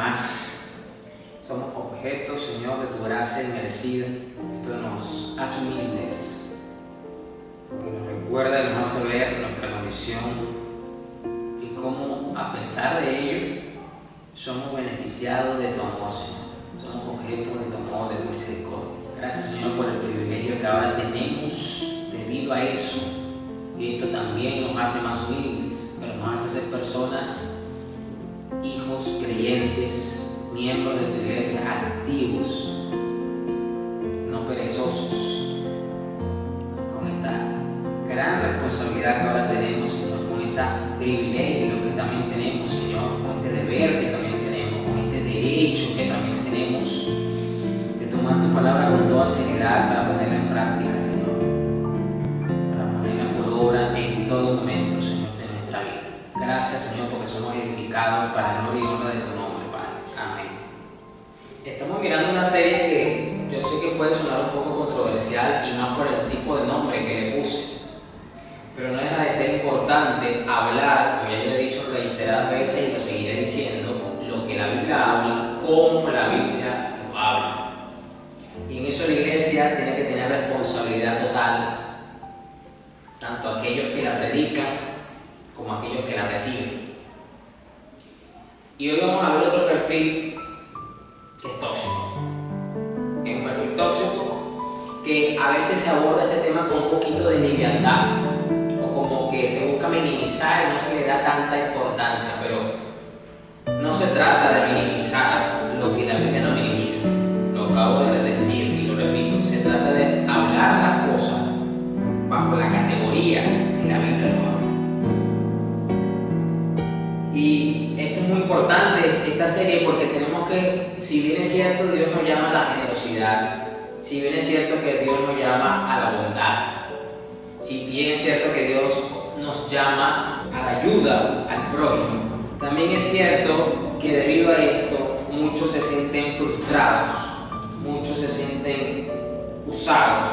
más. Somos objetos, Señor, de tu gracia inmerecida. Esto nos hace humildes, porque nos recuerda y nos hace ver nuestra condición y cómo, a pesar de ello, somos beneficiados de tu amor, Señor. Somos objetos de tu amor, de tu misericordia. Gracias, Señor, por el privilegio que ahora tenemos debido a eso. Y esto también nos hace más humildes, pero nos hace ser personas, hijos creyentes, miembros de tu iglesia, activos, no perezosos, con esta gran responsabilidad que ahora tenemos, Señor, con este privilegio que también tenemos, Señor, con este deber que también tenemos, con este derecho que también tenemos de tomar tu palabra con toda seriedad para ponerla en práctica, Señor, para ponerla por obra en todo momento, Señor, de nuestra vida. Gracias, Señor, porque somos edificados para la gloria y honra de tu nombre, Padre. Amén. Estamos mirando una serie que yo sé que puede sonar un poco controversial y más por el tipo de nombre que le puse, pero no deja de ser importante hablar, como ya yo he dicho reiteradas veces y lo seguiré diciendo, lo que la Biblia habla, cómo la Biblia lo habla. Y en eso la iglesia tiene que tener responsabilidad total, tanto aquellos que la predican como aquellos que la reciben. Y hoy vamos a ver otro perfil que es tóxico. Es un perfil tóxico que a veces se aborda este tema con un poquito de liviandad, o como que se busca minimizar y no se le da tanta importancia, pero no se trata de minimizar lo que la Biblia no minimiza. Lo acabo de decir y lo repito, se trata de hablar las cosas bajo la categoría que la Biblia lo habla. Y esto es muy importante, esta serie, porque tenemos que, si bien es cierto, Dios nos llama a la generosidad, si bien es cierto que Dios nos llama a la bondad, si bien es cierto que Dios nos llama a la ayuda al prójimo, también es cierto que debido a esto muchos se sienten frustrados, muchos se sienten usados,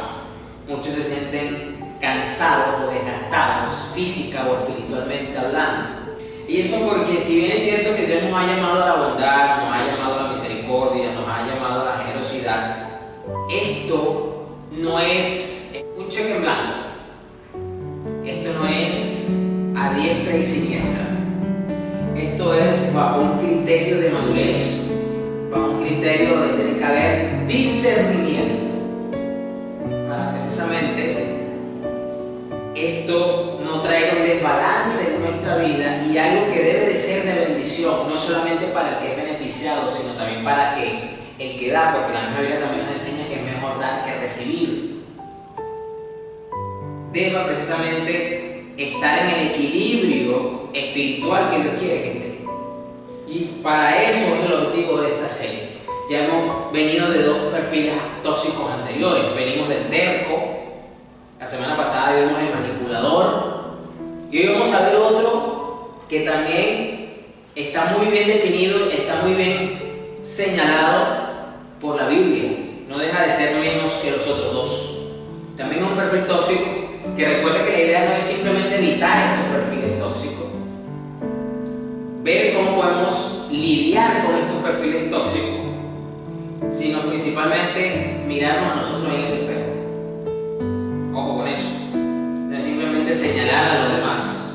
muchos se sienten cansados o desgastados física o espiritualmente hablando. Y eso porque si bien es cierto que Dios nos ha llamado a la bondad, nos ha llamado a la misericordia, nos ha llamado a la generosidad, esto no es un cheque en blanco. Esto no es a diestra y siniestra. Esto es bajo un criterio de madurez, bajo un criterio donde tiene que haber discernimiento, para precisamente esto no traiga un desbalance en nuestra vida y algo que debe de ser de bendición, no solamente para el que es beneficiado, sino también para que el que da, porque la misma Biblia también nos enseña que es mejor dar que recibir, deba precisamente estar en el equilibrio espiritual que Dios quiere que esté. Y para eso es el objetivo de esta serie. Ya hemos venido de dos perfiles tóxicos anteriores. Venimos del terco, la semana pasada vimos el manipulador, y hoy vamos a ver otro que también está muy bien definido, está muy bien señalado por la Biblia. No deja de ser menos que los otros dos. También es un perfil tóxico, que recuerde que la idea no es simplemente evitar estos perfiles tóxicos, ver cómo podemos lidiar con estos perfiles tóxicos, sino principalmente mirarnos a nosotros en ese espejo. Ojo con eso, no es simplemente señalar a los demás,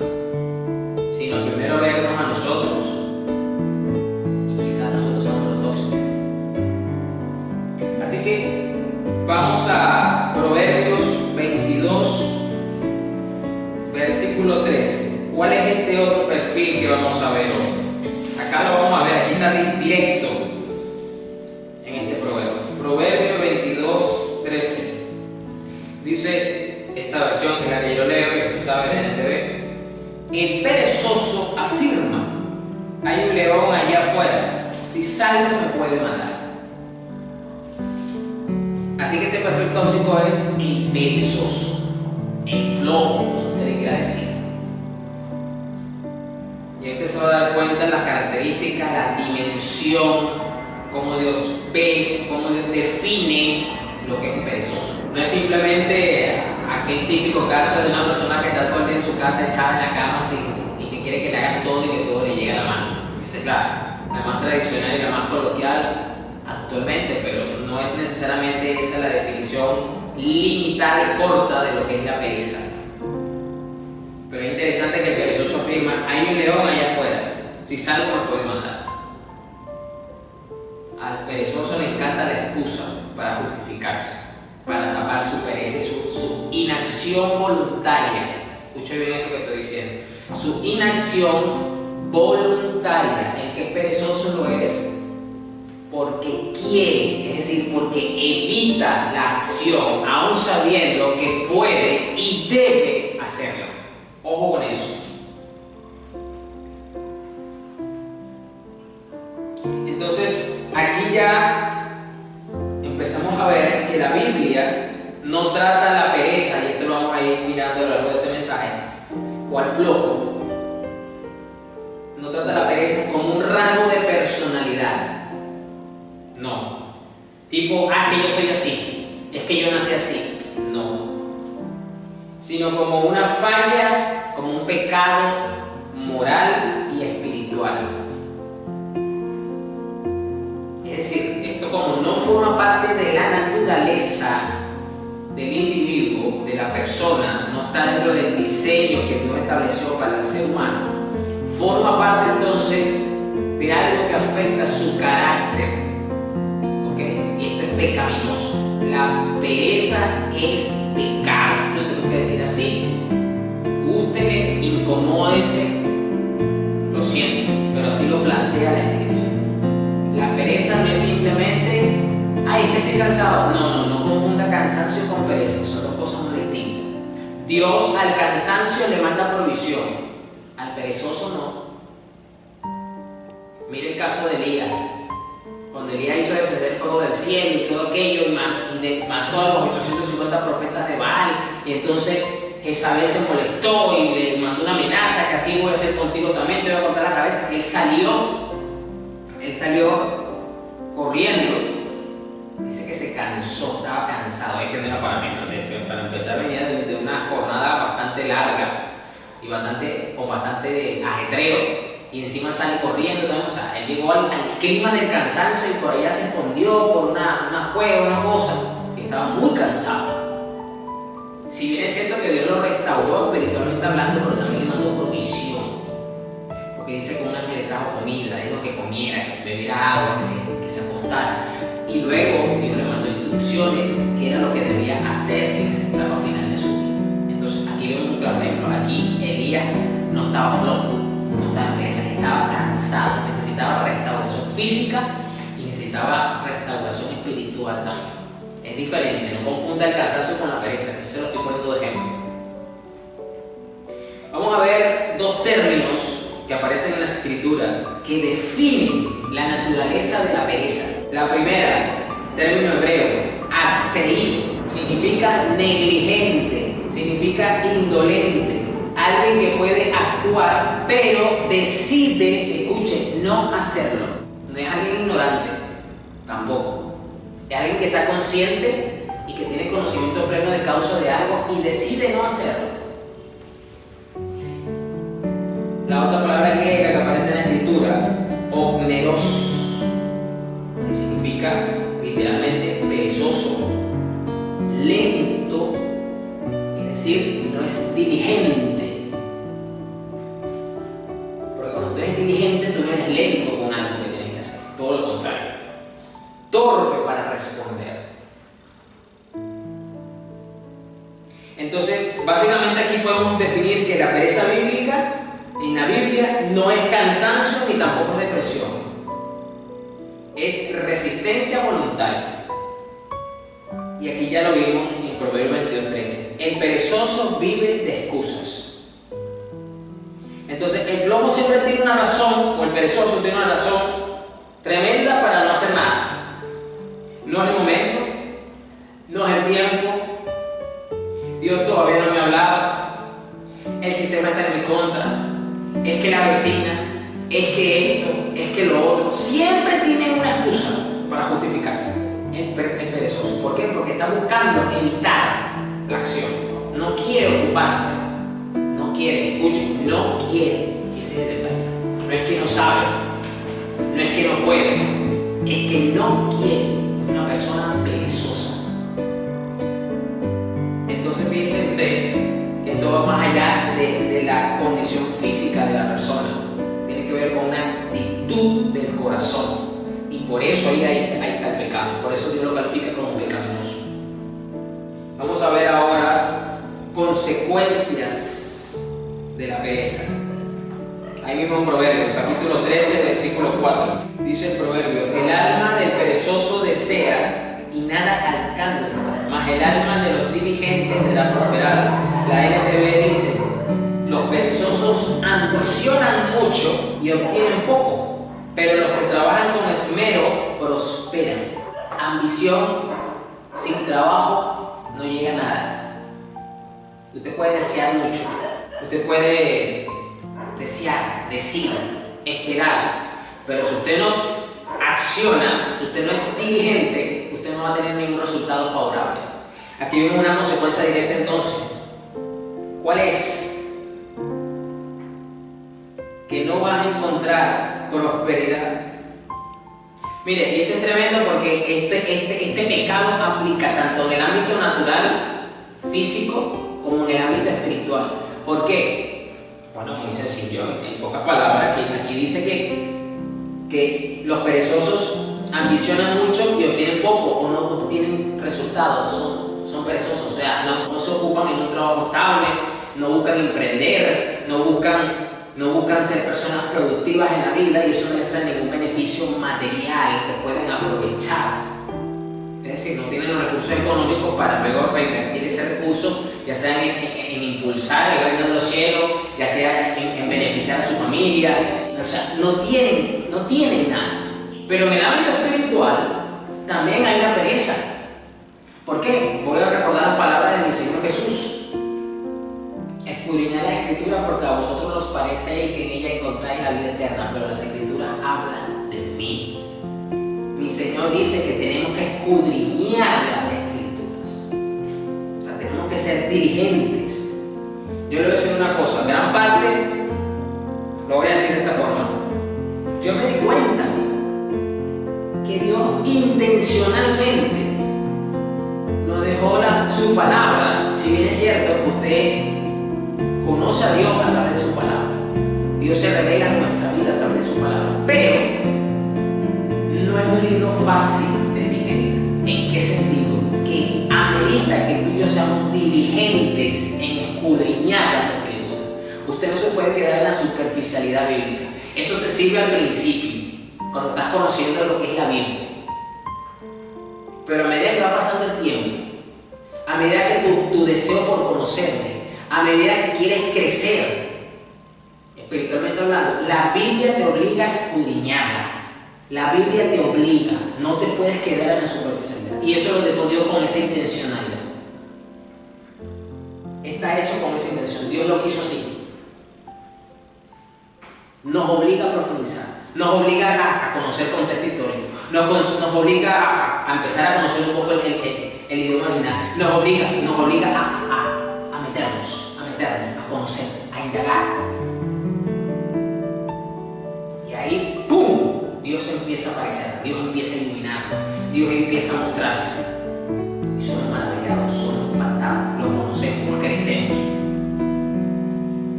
sino primero vernos a nosotros, y quizás nosotros somos los tóxicos. Así que vamos a Proverbios 22, versículo 13. ¿Cuál es este otro perfil que vamos a ver hoy? Acá lo vamos a ver, aquí está directo en este proverbio. Proverbio 22, 13. Dice esta versión, que es la que yo leo, y usted sabe, la NTV: el perezoso afirma, hay un león allá afuera, si salgo me puede matar. Así que este perfil tóxico es el perezoso, el flojo, como usted le quiera decir. Y usted se va a dar cuenta de las características, la dimensión, cómo Dios ve, cómo Dios define lo que es un perezoso. No es simplemente aquel típico caso de una persona que está todo el día en su casa echada en la cama y que quiere que le hagan todo y que todo le llegue a la mano. Esa es la más tradicional y la más coloquial actualmente, pero no es necesariamente esa la definición limitada y corta de lo que es la pereza. Pero es interesante que el perezoso afirma: hay un león allá afuera, si salgo me puede matar. Al perezoso le encanta la excusa para justificarse, para tapar su pereza y su inacción voluntaria. Escuche bien esto que estoy diciendo. Su inacción voluntaria. El que es perezoso lo es porque quiere, es decir, porque evita la acción, aún sabiendo que puede y debe hacerla. Ojo con eso. Entonces, aquí ya empezamos a ver que la Biblia no trata la pereza, y esto lo vamos a ir mirando a lo largo de este mensaje, o al flojo. No trata la pereza como un rasgo de personalidad. No. Tipo, es que yo soy así, es que yo nací así. No. Sino como una falla, como un pecado moral y espiritual. Es decir, esto como no forma parte de la naturaleza del individuo, de la persona, no está dentro del diseño que Dios estableció para el ser humano, forma parte entonces de algo que afecta su carácter. ¿Ok? Y esto es pecaminoso. La pereza es pecado, lo tengo que decir así. Gústele, incomódese, lo siento, pero así lo plantea la Escritura. La pereza no es simplemente, ay, es que estoy cansado. No confunda cansancio con pereza, son dos cosas muy distintas. Dios al cansancio le manda provisión, al perezoso no. Mire el caso de Elías. Cuando Elías hizo descender el fuego del cielo y todo aquello, y mató a los 850 profetas de Baal, y entonces Jezabel se molestó y le mandó una amenaza que así voy a hacer contigo también, te voy a cortar la cabeza. Él salió corriendo, dice que se cansó, estaba cansado. Es que no era para menos, para empezar venía de una jornada bastante larga y con bastante ajetreo, y encima sale corriendo también. O sea, él llegó al clima del cansancio y por allá se escondió por una cueva, una cosa, y estaba muy cansado. Si bien es cierto que Dios lo restauró espiritualmente hablando, pero también le mandó provisión, porque dice que un ángel le trajo comida, le dijo que comiera, que bebiera agua, que se acostara, y luego Dios le mandó instrucciones que era lo que debía hacer en esa etapa final de su vida. Entonces aquí vemos un claro ejemplo. Aquí Elías no estaba flojo, no estaba en pereza, estaba cansado, necesitaba restauración física y necesitaba restauración espiritual también. Es diferente, no confunda el cansancio con la pereza, que se lo estoy poniendo de ejemplo. Vamos a ver dos términos que aparecen en la Escritura que definen la naturaleza de la pereza. La primera, término hebreo, atseir, significa negligente, significa indolente, alguien que puede actuar pero decide, escuche, no hacerlo. No es alguien ignorante, tampoco. Es alguien que está consciente y que tiene conocimiento pleno de causa de algo y decide no hacerlo. La otra palabra griega que aparece en la Escritura, ogneros, que significa literalmente perezoso, lento, es decir, no es diligente. Porque cuando tú eres diligente, tú no eres lento con algo que tienes que hacer, todo lo contrario. Torpe para responder. Entonces, básicamente aquí podemos definir que la pereza bíblica en la Biblia no es cansancio ni tampoco es depresión. Es resistencia voluntaria. Y aquí ya lo vimos en Proverbios 22:13. El perezoso vive de excusas. Entonces, el flojo siempre tiene una razón, o el perezoso tiene una razón tremenda para no hacer nada. No es el momento, no es el tiempo, Dios todavía no me ha hablado, el sistema está en mi contra, es que la vecina, es que esto, es que lo otro. Siempre tienen una excusa para justificarse. El perezoso. ¿Por qué? Porque está buscando evitar la acción. No quiere ocuparse, no quiere, escuchen, no quiere. Ese es el detalle. No es que no sabe, No es que no puede, es que no quiere. Es una persona perezosa. Entonces fíjese usted que esto va más allá de la condición física de la persona. Tiene que ver con una actitud del corazón. Y por eso ahí está el pecado. Por eso Dios lo califica como pecaminoso. Vamos a ver ahora consecuencias de la pereza. Ahí mismo en Proverbios, capítulo 13, versículo 4. Dice el proverbio: el alma del perezoso desea y nada alcanza, mas el alma de los diligentes será prosperada. La NTV dice: los perezosos ambicionan mucho y obtienen poco, pero los que trabajan con esmero prosperan. Ambición sin trabajo no llega a nada. Usted puede desear mucho, usted puede desear, decir, esperar, pero si usted no acciona, si usted no es diligente, usted no va a tener ningún resultado favorable. Aquí vemos una consecuencia directa entonces. ¿Cuál es? Que no vas a encontrar prosperidad. Mire, y esto es tremendo porque este pecado aplica tanto en el ámbito natural, físico, como en el ámbito espiritual. ¿Por qué? Bueno, muy sencillo, en pocas palabras, aquí dice que los perezosos ambicionan mucho y obtienen poco o no obtienen resultados, son perezosos, o sea, no se ocupan en un trabajo estable, no buscan emprender, no buscan ser personas productivas en la vida y eso no les trae ningún beneficio material que pueden aprovechar. Es decir, no tienen los recursos económicos para luego reinvertir ese recurso, ya sea en impulsar el reino de los cielos, ya sea en beneficiar a su familia. O sea, no tienen nada. Pero en el ámbito espiritual también hay una pereza. ¿Por qué? Voy a recordar las palabras de mi Señor Jesús: escudriñad las Escrituras porque a vosotros os parece que en ella encontráis la vida eterna, pero las Escrituras hablan de mí. Mi Señor dice que tenemos que escudriñar las Escrituras. O sea, tenemos que ser diligentes. Yo le voy a decir una cosa, gran parte, lo voy a decir de esta forma. Yo me di cuenta que Dios intencionalmente nos dejó su palabra. Si bien es cierto que usted conoce a Dios a través de su palabra, Dios se revela en nuestra vida a través de su palabra, pero no es un libro fácil de digerir. ¿En qué sentido? Que amerita que tú y yo seamos diligentes en escudriñar las Escrituras. Usted no se puede quedar en la superficialidad bíblica. Eso te sirve al principio, cuando estás conociendo lo que es la Biblia. Pero a medida que va pasando el tiempo, a medida que tu deseo por conocerte, a medida que quieres crecer, espiritualmente hablando, la Biblia te obliga a escudriñarla. La Biblia te obliga, no te puedes quedar en la superficialidad. Y eso lo dejó Dios con esa intencionalidad. Está hecho con esa intención. Dios lo quiso así. Nos obliga a profundizar, nos obliga a conocer contexto histórico, nos obliga a empezar a conocer un poco el idioma original, nos obliga a meternos, a conocer, a indagar. Y ahí, ¡pum!, Dios empieza a aparecer, Dios empieza a iluminar, Dios empieza a mostrarse. Y somos maravillados, somos impactados, lo conocemos, crecemos.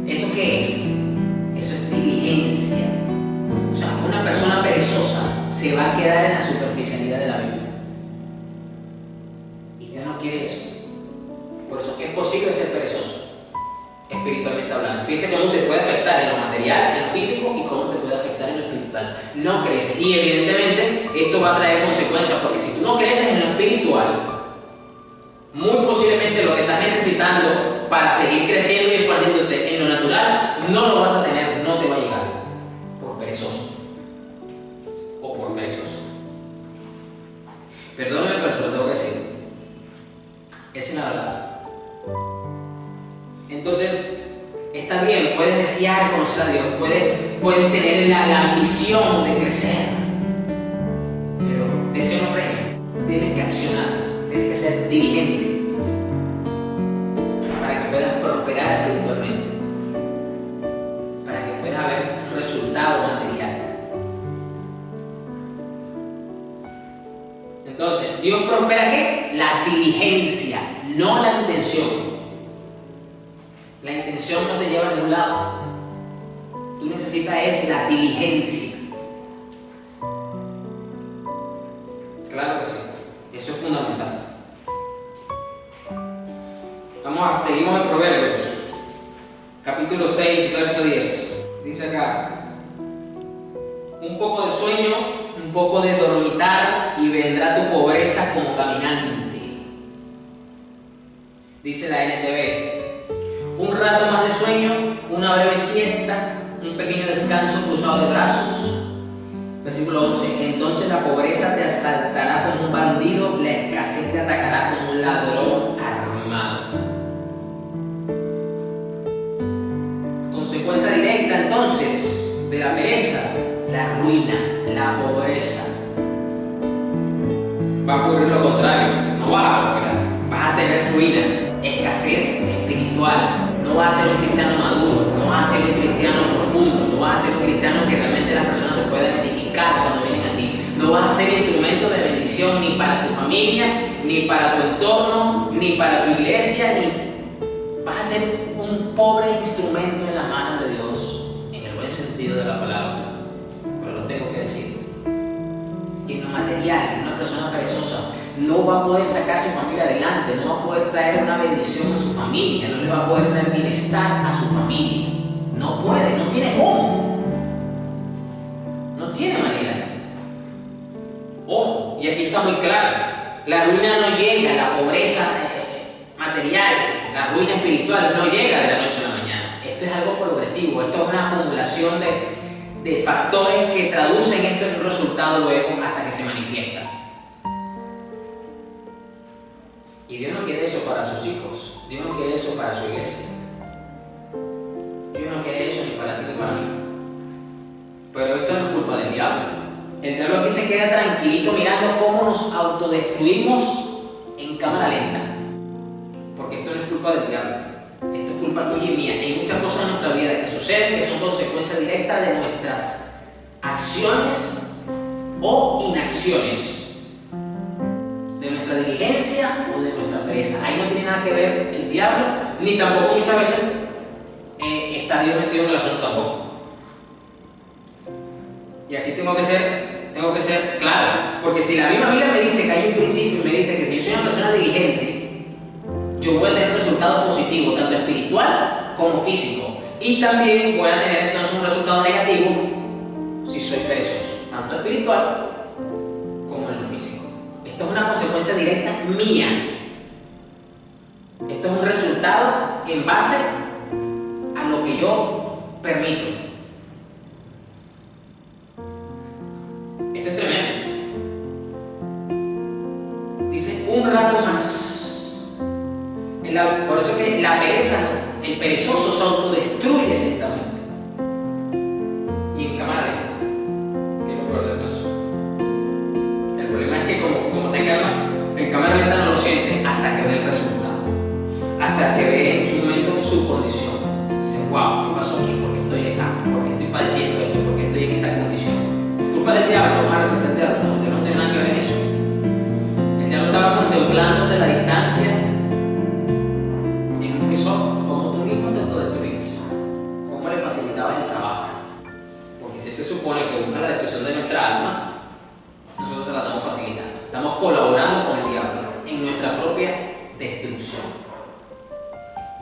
¿Eso qué es? Eso es diligencia. O sea, una persona perezosa se va a quedar en la superficialidad de la Biblia. Y Dios no quiere eso. Por eso es posible ser perezoso, espiritualmente hablando. Fíjese cómo te puede afectar en lo material, en lo físico, y cómo te puede afectar en lo espiritual. No creces. Y evidentemente esto va a traer consecuencias, porque si tú no creces en lo espiritual, muy posiblemente lo que estás necesitando para seguir creciendo y expandiéndote en lo natural, no lo vas a tener, no te va a llegar, por perezoso o por perezoso. Perdóname, pero se lo tengo que decir. Esa es la verdad. Entonces, está bien, puedes desear conocer a Dios, puedes tener la ambición de crecer, pero deseo no premia. Tienes que accionar, tienes que ser diligente para que puedas prosperar Entonces, Dios prospera ¿qué? La diligencia, no la intención. La intención no te lleva a ningún lado. Tú necesitas es la diligencia. Claro que sí. Eso es fundamental. Seguimos en Proverbios, capítulo 6, verso 10. Dice acá: un poco de sueño, un poco de dormitar y vendrá tu pobreza como caminante. Dice la NTV: un rato más de sueño, una breve siesta, un pequeño descanso cruzado de brazos. Versículo 11: entonces la pobreza te asaltará como un bandido, la escasez te atacará como un ladrón armado. Consecuencia directa entonces de la pereza, la ruina, la pobreza. Va a ocurrir lo contrario, no vas a prosperar, vas a tener ruina, escasez espiritual, no vas a ser un cristiano maduro, no vas a ser un cristiano profundo, no vas a ser un cristiano que realmente las personas se puedan identificar cuando vienen a ti, no vas a ser instrumento de bendición ni para tu familia, ni para tu entorno, ni para tu iglesia, ni vas a ser un pobre instrumento en las manos de Dios, en el buen sentido de la palabra, pero lo tengo que decir. Y en lo material, una persona perezosa no va a poder sacar su familia adelante, no va a poder traer una bendición a su familia, no le va a poder traer bienestar a su familia. No puede, no tiene cómo. No tiene manera. Ojo, y aquí está muy claro, la ruina no llega, la pobreza material, la ruina espiritual no llega de la noche a la mañana. Esto es algo progresivo, esto es una acumulación de factores que traducen esto en un resultado luego hasta que se manifiesta. Y Dios no quiere eso para sus hijos, Dios no quiere eso para su iglesia. Dios no quiere eso ni para ti ni para mí. Pero esto no es culpa del diablo. El diablo aquí se queda tranquilito mirando cómo nos autodestruimos en cámara lenta. Porque esto no es culpa del diablo, esto es culpa tuya y mía. Hay muchas cosas en nuestra vida que suceden que son consecuencias directas de nuestras acciones o inacciones, de nuestra diligencia o de nuestra pereza. Ahí no tiene nada que ver el diablo, ni tampoco muchas veces está Dios metido en el asunto tampoco. Y aquí tengo que ser claro, porque si la misma Biblia me dice que hay un principio y me dice que si yo soy una persona diligente, yo voy a tener un resultado positivo, tanto espiritual como físico. Y también voy a tener entonces un resultado negativo si soy perezoso, tanto espiritual como en lo físico. Esto es una consecuencia directa mía. Esto es un resultado en base a lo que yo permito. Esto es tremendo. Dice un rato más. Por eso que la pereza, el perezoso se autodestruye lentamente. Y en cámara lenta, que es lo peor del caso. El problema es que como está en cámara lenta no lo siente hasta que ve el resultado. Hasta que ve en su momento su condición. Dice, wow, ¿qué pasó aquí? ¿Por qué estoy acá? ¿Por qué estoy padeciendo esto? ¿Por qué estoy en esta condición? ¿Culpa del diablo? ¿Malo del diablo? No, que no tiene nada que ver en eso. El diablo estaba contemplando de la distancia como tú mismo te autodestruyes, cómo le facilitabas el trabajo. Porque si se supone que busca la destrucción de nuestra alma, nosotros se la estamos facilitando. Estamos colaborando con el diablo en nuestra propia destrucción.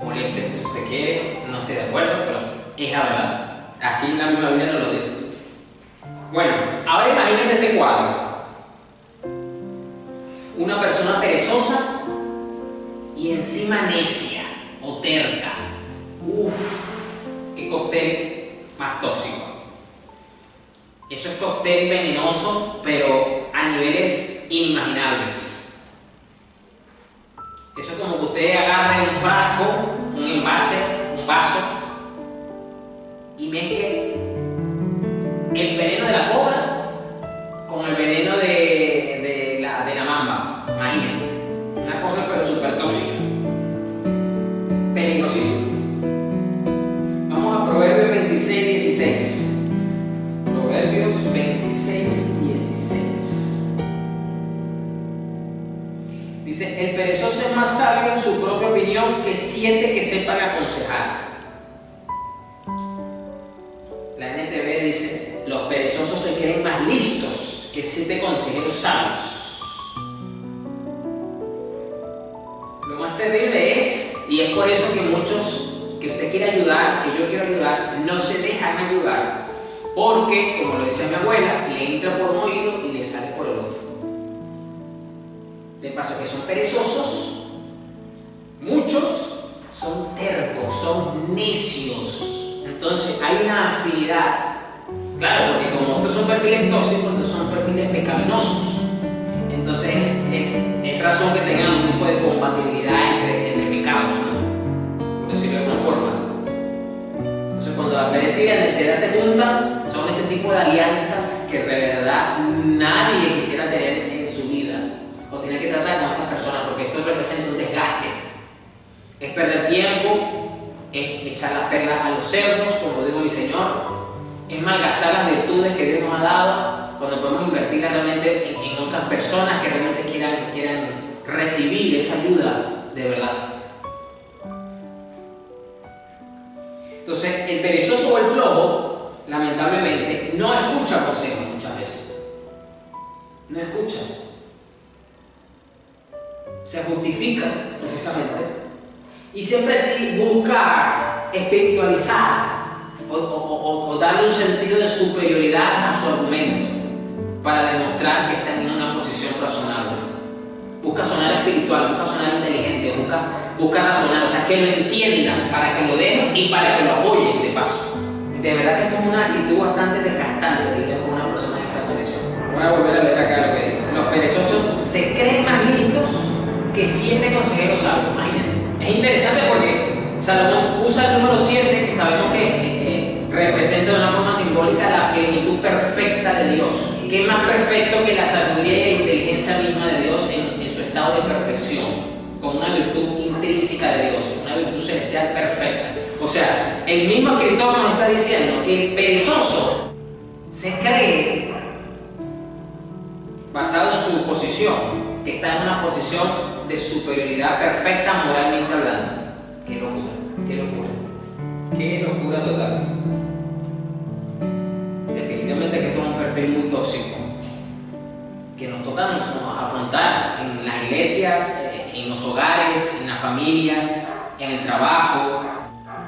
Moléstese si usted quiere, no esté de acuerdo, pero es la verdad. Aquí en la misma Biblia nos lo dice. Bueno, ahora imagínense este cuadro. Una persona perezosa y encima necia o terca. Uff, qué cóctel más tóxico. Eso es cóctel venenoso, pero a niveles inimaginables. Eso es como que usted agarre un frasco, un envase, un vaso y mezcle el veneno de la cobra con el veneno de la mamba. Imagínense, una cosa pero súper tóxica. Peligrosísimo. Vamos a Proverbios 26, 16. Proverbios 26, 16. Dice, el perezoso es más sabio en su propia opinión que 7 que sepan aconsejar. La NTV dice, los perezosos se creen más listos que 7 consejeros sabios. Lo más terrible es, y es por eso que muchos que usted quiere ayudar, que yo quiero ayudar, no se dejan ayudar, porque, como lo decía mi abuela, le entra por un oído y le sale por el otro. De paso que son perezosos, muchos son tercos, son necios. Entonces hay una afinidad. Claro, porque como estos son perfiles tóxicos, estos son perfiles pecaminosos. Entonces es razón que tengan algún tipo de compatibilidad entre pecados, ¿no? Por decirlo de alguna forma. Entonces cuando la pereza y la necedad se juntan, son ese tipo de alianzas que de verdad nadie quisiera tener en su vida o tener que tratar con estas personas, porque esto representa un desgaste. Es perder tiempo, es echar las perlas a los cerdos, como dijo mi Señor. Es malgastar las virtudes que Dios nos ha dado cuando podemos invertirlas realmente en otras personas que realmente quieran recibir esa ayuda de verdad. Entonces, el perezoso o el flojo, lamentablemente, no escucha consejos muchas veces. No escucha. Se justifica, precisamente, y siempre busca espiritualizar o darle un sentido de superioridad a su argumento para demostrar que está en una posición razonable. Busca sonar espiritual, busca sonar inteligente, busca razonar, o sea, que lo entiendan, para que lo dejen y para que lo apoyen de paso. De verdad que esto es una actitud bastante desgastante, diría, con una persona en esta condición. Voy a volver a leer acá lo que dice. Los perezosos se creen más listos que 7 consejeros sabios, imagínense. Es interesante porque Salomón usa el número 7, que sabemos que representa de una forma simbólica la plenitud perfecta de Dios. ¿Qué es más perfecto que la sabiduría y la inteligencia misma de Dios en su estado de perfección? Con una virtud intrínseca de Dios, una virtud celestial perfecta. O sea, el mismo escritor nos está diciendo que el perezoso se cree, basado en su posición, que está en una posición de superioridad perfecta moralmente hablando. ¡Qué locura! ¡Qué locura! ¡Qué locura total! Definitivamente que esto es un perfil muy tóxico que nos toca afrontar en las iglesias, en los hogares, en las familias, en el trabajo,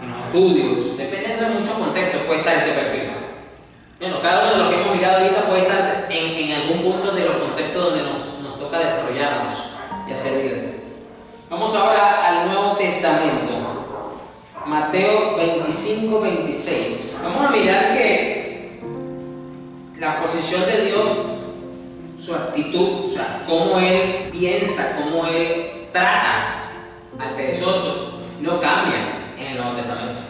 en los estudios. Dependiendo de muchos contextos puede estar este perfil. Bueno, cada uno de los que hemos mirado ahorita puede estar en algún punto de los contextos donde nos toca desarrollarnos y hacer vida. Vamos ahora al Nuevo Testamento. Mateo 25, 26. Vamos a mirar que la posición de Dios, su actitud, o sea, cómo Él piensa, cómo Él trata al perezoso, no cambia en el Nuevo Testamento.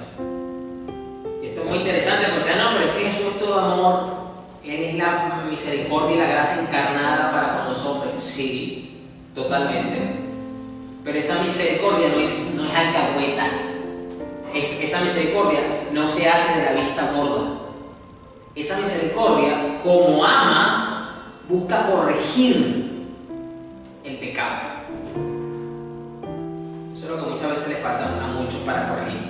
Y esto es muy interesante porque, no, pero es que Jesús es todo amor, Él es la misericordia y la gracia encarnada para con los hombres. Sí, totalmente. Pero esa misericordia no es alcahueta. Esa misericordia no se hace de la vista gorda. Esa misericordia, como ama, busca corregir el pecado. Eso es lo que muchas veces le falta a muchos para corregir.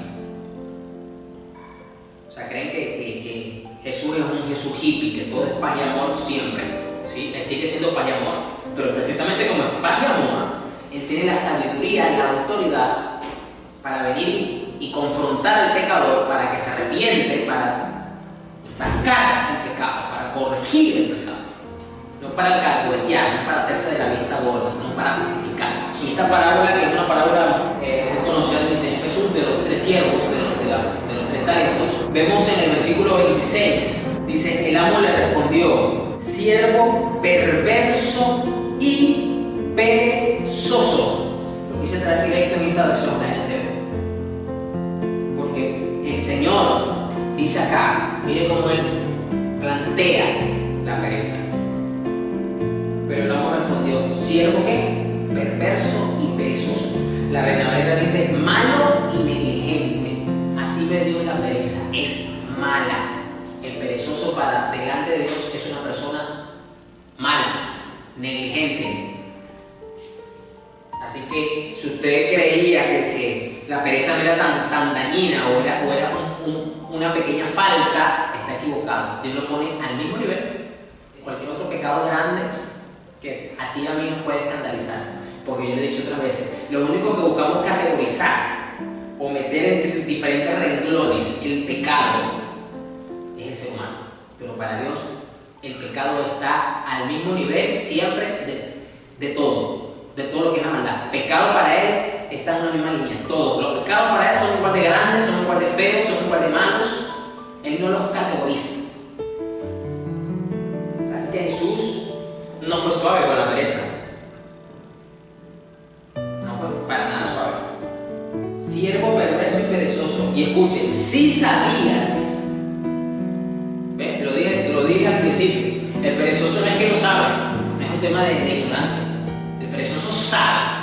O sea, creen que Jesús es un Jesús hippie, que todo es paz y amor siempre. ¿Sí? Él sigue siendo paz y amor, pero precisamente como es paz y amor, Él tiene la sabiduría, la autoridad para venir y confrontar al pecador para que se arrepiente, para sacar el pecado, para corregir el pecado. No para alcahuetear, no para hacerse de la vista gorda, no para justificar. Y esta parábola, que es una parábola muy conocida del Señor Jesús, de los 3 siervos, de los 3 talentos, vemos en el versículo 26, dice, el amo le respondió, siervo perverso y perezoso. Y se trae directo en esta versión de NTV. Porque el Señor dice acá, mire cómo Él plantea la pereza. Pero el amo respondió, siervo ¿qué? Perverso y perezoso. La Reina Valera dice, malo y negligente. Así ve Dios la pereza, es mala. El perezoso para delante de Dios es una persona mala, negligente. pereza no era tan dañina o era una pequeña falta, está equivocado. Dios lo pone al mismo nivel de cualquier otro pecado grande que a ti y a mí nos puede escandalizar. Porque yo le he dicho otras veces, lo único que buscamos categorizar o meter entre diferentes renglones el pecado es el ser humano. Pero para Dios el pecado está al mismo nivel siempre de todo lo que es la maldad. Pecado para Él está en una misma línea, todos los pecados para Él son igual de grandes, son igual de feos, son igual de malos. Él no los categoriza. Así que Jesús no fue suave con la pereza, no fue para nada suave. Siervo perverso y perezoso. Y escuchen, si sabías, ¿ves? Lo dije al principio, el perezoso no es que no sabe, no es un tema de ignorancia. El perezoso sabe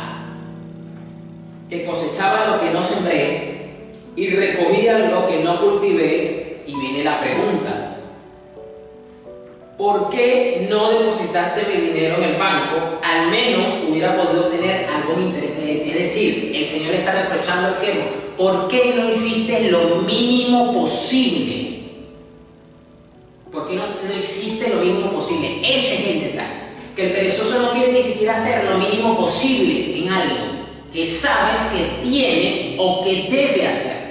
que cosechaba lo que no sembré y recogía lo que no cultivé. Y viene la pregunta: ¿por qué no depositaste mi dinero en el banco? Al menos hubiera podido tener algún interés de él. Es decir, el Señor está reprochando al siervo: ¿por qué no hiciste lo mínimo posible? ¿Por qué no hiciste lo mínimo posible? Ese es el detalle. Que el perezoso no quiere ni siquiera hacer lo mínimo posible en algo que sabe que tiene o que debe hacer.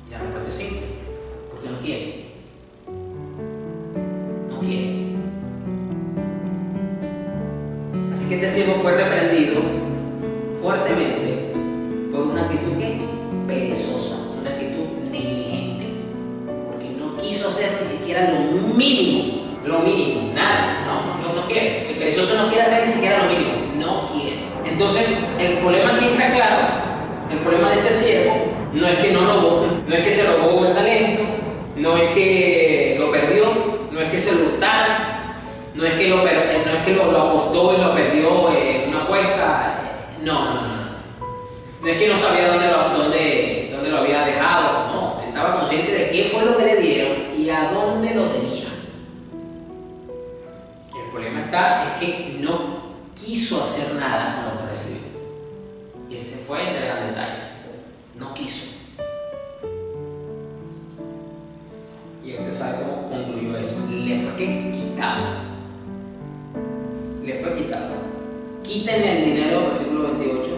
Y la respuesta es simple: porque no quiere. No quiere. Así que este siervo fue reprendido fuertemente por una actitud ¿qué? Perezosa, una actitud negligente, porque no quiso hacer ni siquiera lo mínimo, nada, no quiere. El perezoso no quiere hacer ni siquiera lo mínimo, no quiere. Entonces, el problema aquí está claro. El problema de este siervo no es que no robó, no es que se robó el talento, no es que lo perdió, no es que se lo hurtaron, no es que lo apostó y lo perdió en una apuesta. No. No es que no sabía dónde lo había dejado, no. Él estaba consciente de qué fue lo que le dieron y a dónde lo tenía. El problema es que no quiso hacer nada con lo que recibió. Y ese fue el gran detalle. No quiso. Y usted sabe cómo concluyó eso. Le fue quitado. Quítenle el dinero, versículo 28,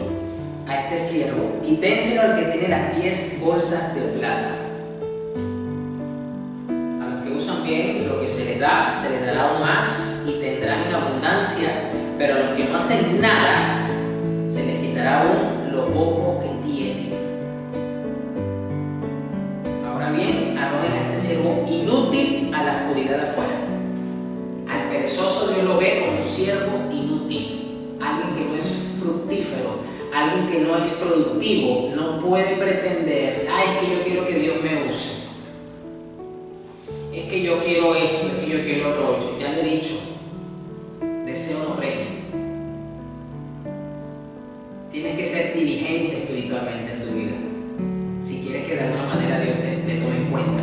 a este siervo y dénselo al que tiene las 10 bolsas de plata. A los que usan bien lo que se les dará aún más y tendrán en abundancia, pero a los que no hacen nada, se les quitará aún lo poco que tienen. Ahora bien, arrojen a este siervo inútil a la oscuridad de afuera. Al perezoso Dios lo ve como un siervo inútil, alguien que no es fructífero, alguien que no es productivo, no puede pretender: es que yo quiero que Dios me use, es que yo quiero esto, es que yo quiero lo otro. Ya le he dicho, deseo no reino. Tienes que ser diligente espiritualmente en tu vida si quieres que de alguna manera Dios te tome en cuenta.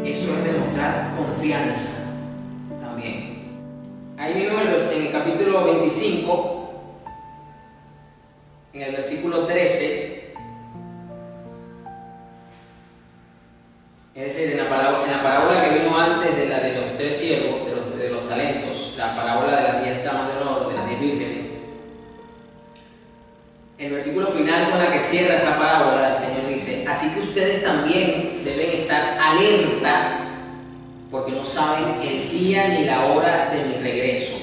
Eso es demostrar confianza también. Ahí mismo en el capítulo 25, en el versículo 13, es decir, en la parábola que vino antes de la de los 3 siervos, de los talentos, la parábola de las 10 damas de honor, de las 10 vírgenes, el versículo final con la que cierra esa parábola, el Señor dice: así que ustedes también deben estar alerta, porque no saben el día ni la hora de mi regreso.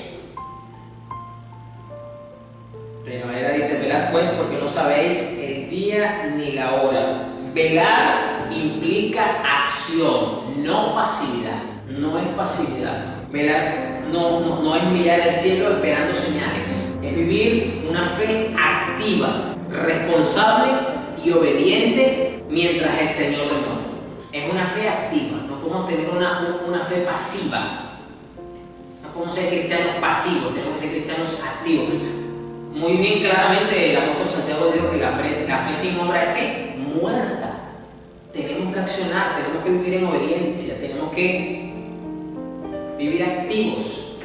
Reina Valera dice: velad pues, porque no sabéis el día ni la hora. Velar implica acción, no pasividad. No es pasividad. Velar no es mirar el cielo esperando señales. Es vivir una fe activa, responsable y obediente mientras el Señor demora. Es una fe activa. No podemos tener una fe pasiva. No podemos ser cristianos pasivos, tenemos que ser cristianos activos. Muy bien, claramente el apóstol Santiago dijo que la fe sin obra es ¿qué? Muerta. Tenemos que accionar, tenemos que vivir en obediencia, tenemos que vivir activos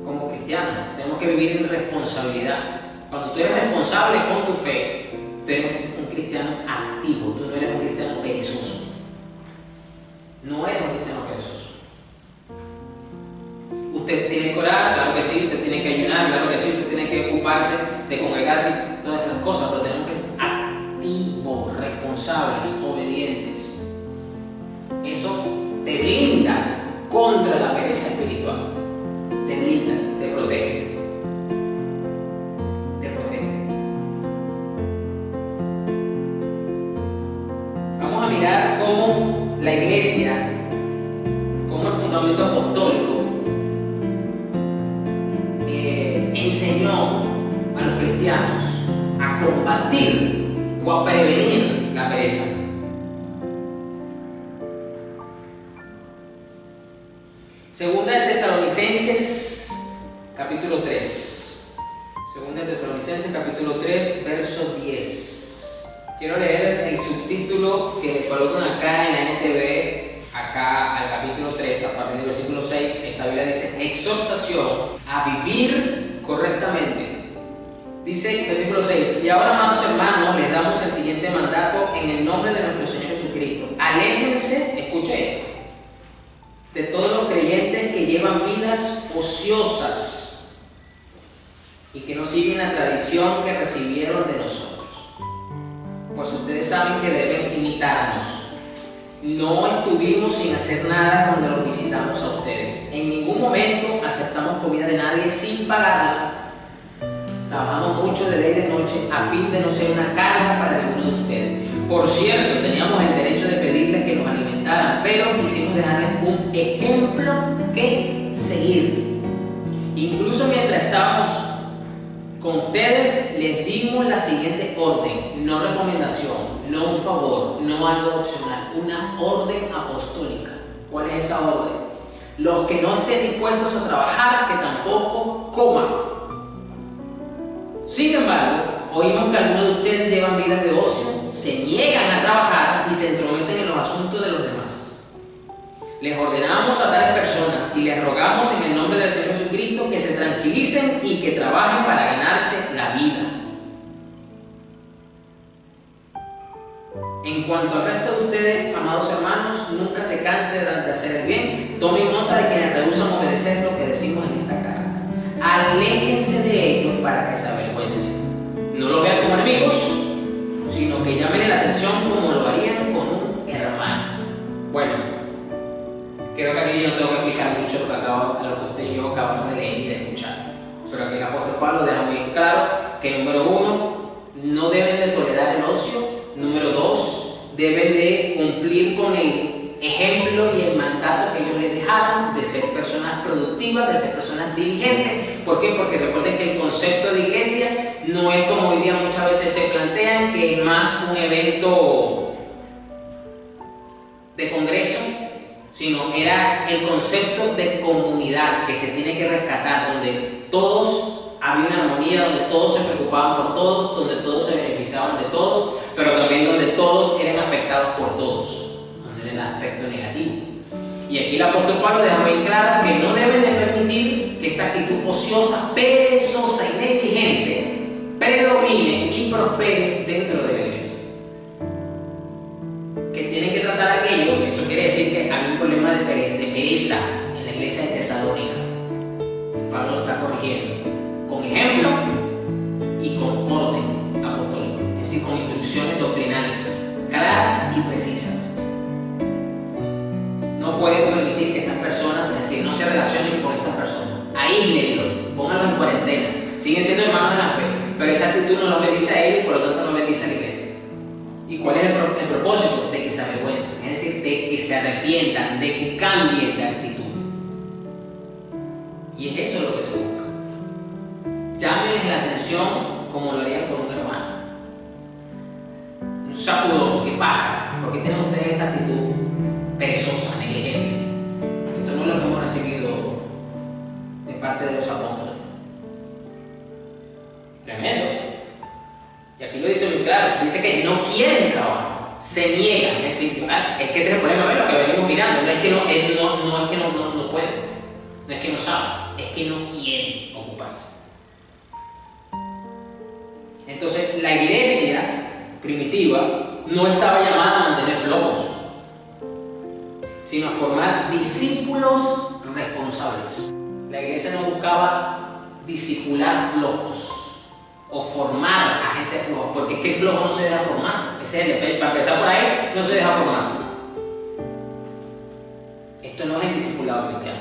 como cristianos, tenemos que vivir en responsabilidad. Cuando tú eres responsable con tu fe, tú eres un cristiano activo, tú no eres un cristiano perezoso. No eres un cristiano perezoso. Usted tiene que orar, claro que sí, usted tiene que ayunar, claro que sí, usted tiene que ocuparse de congregarse, todas esas cosas, pero tenemos que ser activos, responsables, obedientes. Eso te blinda contra la pereza espiritual. Te blinda, te protege. Te protege. Vamos a mirar cómo la iglesia, cómo el fundamento apostólico enseñó a los cristianos a combatir o a prevenir la pereza. Segunda de Tesalonicenses, capítulo 3. Segunda de Tesalonicenses, capítulo 3, verso 10. Quiero leer el subtítulo que colocan acá en la NTV, acá al capítulo 3, a partir del versículo 6. Esta Biblia dice: exhortación a vivir correctamente. Dice, versículo 6: y ahora, amados hermanos, les damos el siguiente mandato en el nombre de nuestro Señor Jesucristo. Aléjense, escucha esto, de todos los creyentes que llevan vidas ociosas y que no siguen la tradición que recibieron de nosotros. Pues ustedes saben que deben imitarnos. No estuvimos sin hacer nada cuando los visitamos a ustedes. En ningún momento aceptamos comida de nadie sin pagarla. Trabajamos mucho de día y de noche a fin de no ser una carga para ninguno de ustedes. Por cierto, teníamos el derecho de pedirles que nos alimentaran, pero quisimos dejarles un ejemplo que seguir. Incluso mientras estábamos con ustedes, les dimos la siguiente orden: no recomendación, no un favor, no algo opcional, una orden apostólica. ¿Cuál es esa orden? Los que no estén dispuestos a trabajar, que tampoco coman. Sin embargo, oímos que algunos de ustedes llevan vidas de ocio, se niegan a trabajar y se entrometen en los asuntos de los demás. Les ordenamos a tales personas y les rogamos en el nombre del Señor Jesucristo que se tranquilicen y que trabajen para ganarse la vida. En cuanto al resto de ustedes, amados hermanos, nunca se cansen de hacer el bien. Tomen nota de quienes rehúsan obedecer lo que decimos en esta carta. Aléjense de ellos para que se avergüencen. No lo vean como enemigos, sino que llamen la atención como lo harían con un hermano. Bueno, creo que aquí yo no tengo que explicar mucho lo que usted y yo acabamos de leer y de escuchar. Pero aquí el apóstol Pablo deja muy claro que, número 1, no deben de tolerar el ocio. Número 2, deben de cumplir con el ejemplo y el mandato que ellos les dejaron de ser personas productivas, de ser personas diligentes. ¿Por qué? Porque recuerden que el concepto de iglesia no es como hoy día muchas veces se plantean, que es más un evento de congreso, sino era el concepto de comunidad que se tiene que rescatar, donde todos había una armonía, donde todos se preocupaban por todos, donde todos se beneficiaban de todos, pero también donde todos eran afectados por todos, en el aspecto negativo. Y aquí el apóstol Pablo deja muy claro que no deben de permitir que esta actitud ociosa, perezosa y negligente predomine y prospere dentro de la iglesia. Que tienen que tratar a aquellos, eso quiere decir que hay un problema de pereza en la iglesia de Tesalónica. Pablo está corrigiendo con ejemplo y con orden apostólico, es decir, con instrucciones doctrinales claras y precisas. No pueden permitir que estas personas, es decir, no se relacionen con estas personas. Aíslenlos, pónganlos en cuarentena. Siguen siendo hermanos en la fe, pero esa actitud no los bendice a ellos y por lo tanto no bendice a la iglesia. ¿Y cuál es el propósito? De que se avergüencen, es decir, de que se arrepientan, de que cambien de actitud. Y es eso lo que se busca. Llámenles la atención como lo harían con un hermano. Un sacudón, que paja, porque tienen ustedes esta actitud perezosa, negligente. Esto no es lo que hemos recibido de parte de los apóstoles. Tremendo. Y aquí lo dice muy claro, dice que no quieren trabajar, se niegan, es decir, es que este es el problema, ¿ves? Lo que venimos mirando, no es que no pueden, no es que no saben, es que no quieren ocuparse. Entonces, la iglesia primitiva no estaba llamada a mantener flojos, sino a formar discípulos responsables. La iglesia no buscaba discipular flojos o formar a gente floja, porque es que el flojo no se deja formar. Ese es el, para empezar por ahí, no se deja formar. Esto no es el discipulado cristiano.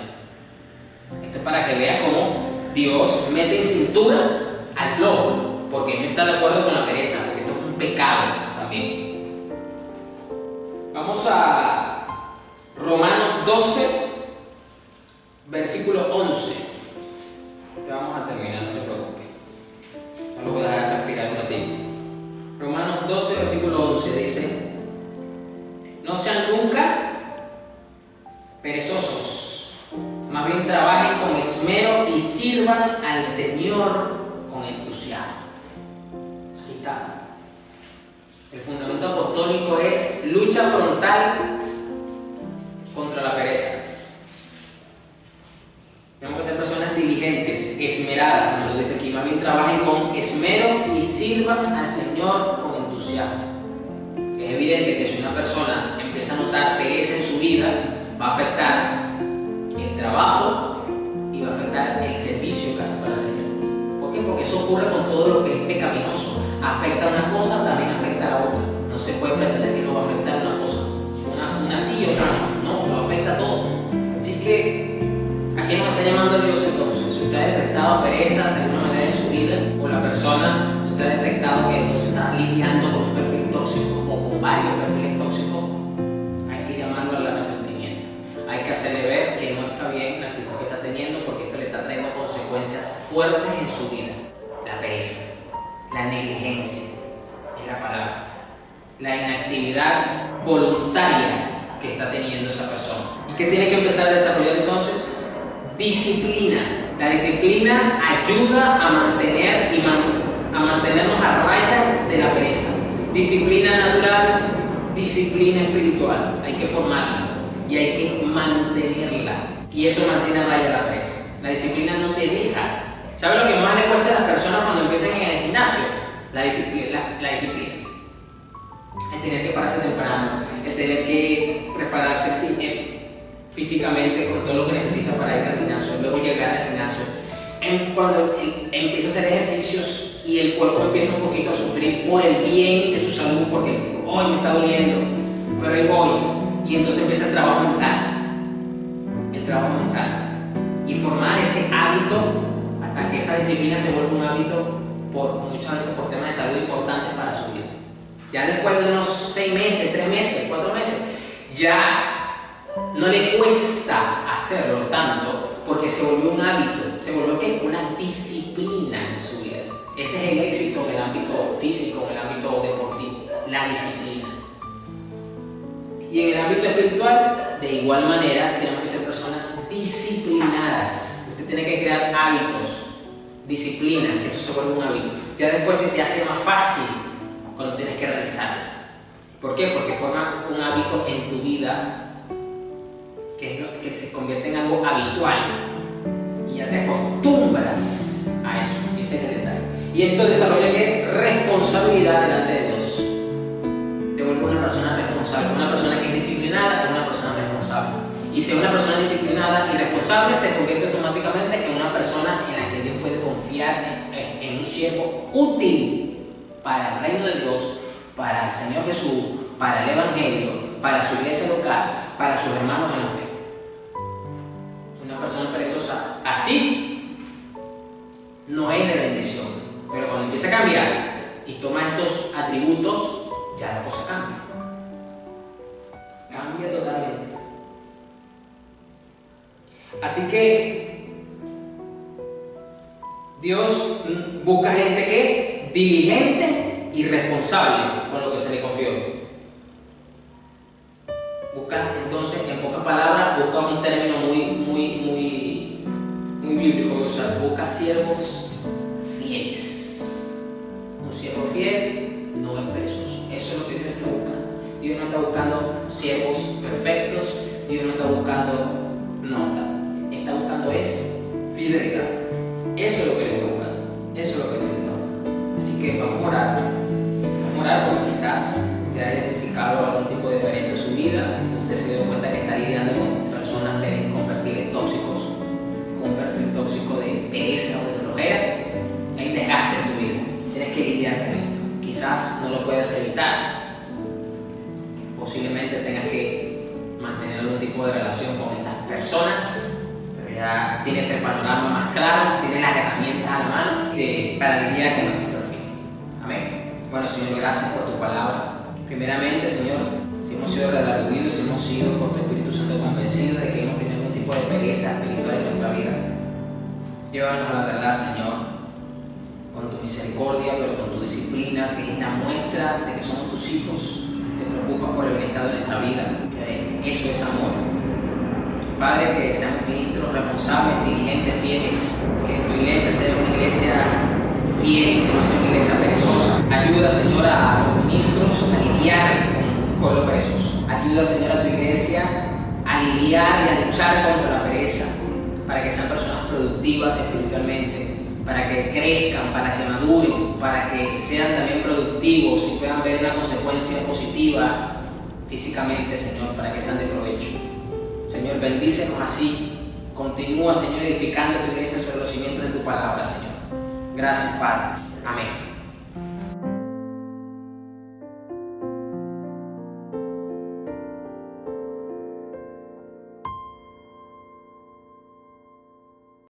Esto es para que vea cómo Dios mete en cintura al flojo, porque no está de acuerdo con la pereza, porque esto es un pecado también. Vamos a Romanos 12, versículo 11. Ya vamos a terminar, no se preocupe. No lo voy a dejar respirar un ratito. Romanos 12, versículo 11 dice: no sean nunca perezosos, más bien trabajen con esmero y sirvan al Señor con entusiasmo. Aquí está. El fundamento apostólico es lucha frontal contra la pereza. Tenemos que ser personas diligentes, esmeradas, como lo dice aquí. Más bien trabajen con esmero y sirvan al Señor con entusiasmo. Es evidente que si una persona empieza a notar pereza en su vida, va a afectar el trabajo y va a afectar el servicio que hace para el Señor. ¿Por qué? Porque eso ocurre con todo lo que es pecaminoso. Afecta una cosa, también afecta a la otra. No se puede pretender que no va a afectar una cosa. Una sí y otra no. No, lo afecta a todo. Así que, ¿a qué nos está llamando Dios entonces? Si usted ha detectado pereza de alguna manera en su vida, o la persona, usted ha detectado que entonces está lidiando con un perfil tóxico o con varios perfiles tóxicos, hay que llamarlo al arrepentimiento. Hay que hacerle ver que no está bien la actitud que está teniendo, porque esto le está trayendo consecuencias fuertes en su vida. La pereza, la negligencia, es la palabra. La inactividad voluntaria que está teniendo esa persona. ¿Y qué tiene que empezar a desarrollar entonces? Disciplina. La disciplina ayuda a mantener a mantenernos a raya de la pereza. Disciplina natural, disciplina espiritual. Hay que formarla y hay que mantenerla. Y eso mantiene a raya la pereza. La disciplina no te deja. ¿Sabes lo que más le cuesta a las personas cuando empiezan en el gimnasio? La disciplina. El tener que pararse temprano, el tener que prepararse físicamente con todo lo que necesita para ir al gimnasio, luego llegar al gimnasio. Cuando empieza a hacer ejercicios y el cuerpo empieza un poquito a sufrir por el bien de su salud, porque hoy me está doliendo, pero ahí voy. Y entonces empieza el trabajo mental. Y formar ese hábito hasta que esa disciplina se vuelva un hábito, muchas veces por temas de salud importantes para su vida. Ya después de unos 6 meses, 3 meses, 4 meses, ya no le cuesta hacerlo tanto, porque se volvió un hábito. ¿Se volvió qué? Una disciplina en su vida. Ese es el éxito en el ámbito físico, en el ámbito deportivo, la disciplina. Y en el ámbito espiritual, de igual manera, tenemos que ser personas disciplinadas. Usted tiene que crear hábitos, disciplina, que eso se vuelve un hábito. Ya después se te hace más fácil cuando tienes que realizarlo. ¿Por qué? Porque forma un hábito en tu vida que se convierte en algo habitual y ya te acostumbras a eso. Ese es el detalle. Y esto desarrolla ¿qué? Responsabilidad delante de Dios. Te vuelve una persona responsable. Una persona que es disciplinada es una persona responsable. Y si una persona disciplinada y responsable se convierte automáticamente en una persona en la que Dios puede confiar, en un siervo útil para el reino de Dios, para el Señor Jesús, para el Evangelio, para su iglesia local, para sus hermanos en la fe. Una persona perezosa así no es de bendición, pero cuando empieza a cambiar y toma estos atributos, ya la cosa cambia. Cambia totalmente. Así que Dios busca gente que diligente y responsable con lo que se le confió. Busca, entonces, en pocas palabras, busca un término muy bíblico que usar. Busca siervos fieles. Un siervo fiel no es perezoso. Eso es lo que Dios está buscando. Dios no está buscando siervos perfectos. Dios no está buscando nota. Está buscando es fidelidad. Eso es lo que Dios está buscando. Eso es lo que Dios está buscando. Así que vamos quizás usted ha identificado algún tipo de pereza en su vida, usted se dio cuenta que está lidiando con personas con perfiles tóxicos, con un perfil tóxico de pereza o de flojera. Hay un desgaste en tu vida, tienes que lidiar con esto. Quizás no lo puedas evitar, posiblemente tengas que mantener algún tipo de relación con estas personas, pero ya tienes el panorama más claro, tienes las herramientas a la mano para lidiar con este perfil. Amén. Bueno, Señor, gracias por tu palabra. Primeramente, Señor, si hemos sido redarguidos, si hemos sido por tu Espíritu Santo convencidos de que hemos tenido algún tipo de pereza espiritual en nuestra vida, llévanos a la verdad, Señor, con tu misericordia, pero con tu disciplina, que es la muestra de que somos tus hijos. Te preocupas por el bienestar de nuestra vida. Eso es amor. Padre, que seamos ministros responsables, dirigentes fieles, que tu iglesia sea una iglesia fiel, que no sea una iglesia perezosa. Ayuda, Señor, a los ministros a lidiar con un pueblo perezoso. Ayuda, Señor, a tu iglesia a lidiar y a luchar contra la pereza, para que sean personas productivas espiritualmente, para que crezcan, para que maduren, para que sean también productivos y puedan ver una consecuencia positiva físicamente, Señor, para que sean de provecho. Señor, bendícenos así. Continúa, Señor, edificando tu iglesia sobre los cimientos de tu palabra, Señor. Gracias, Padre. Amén.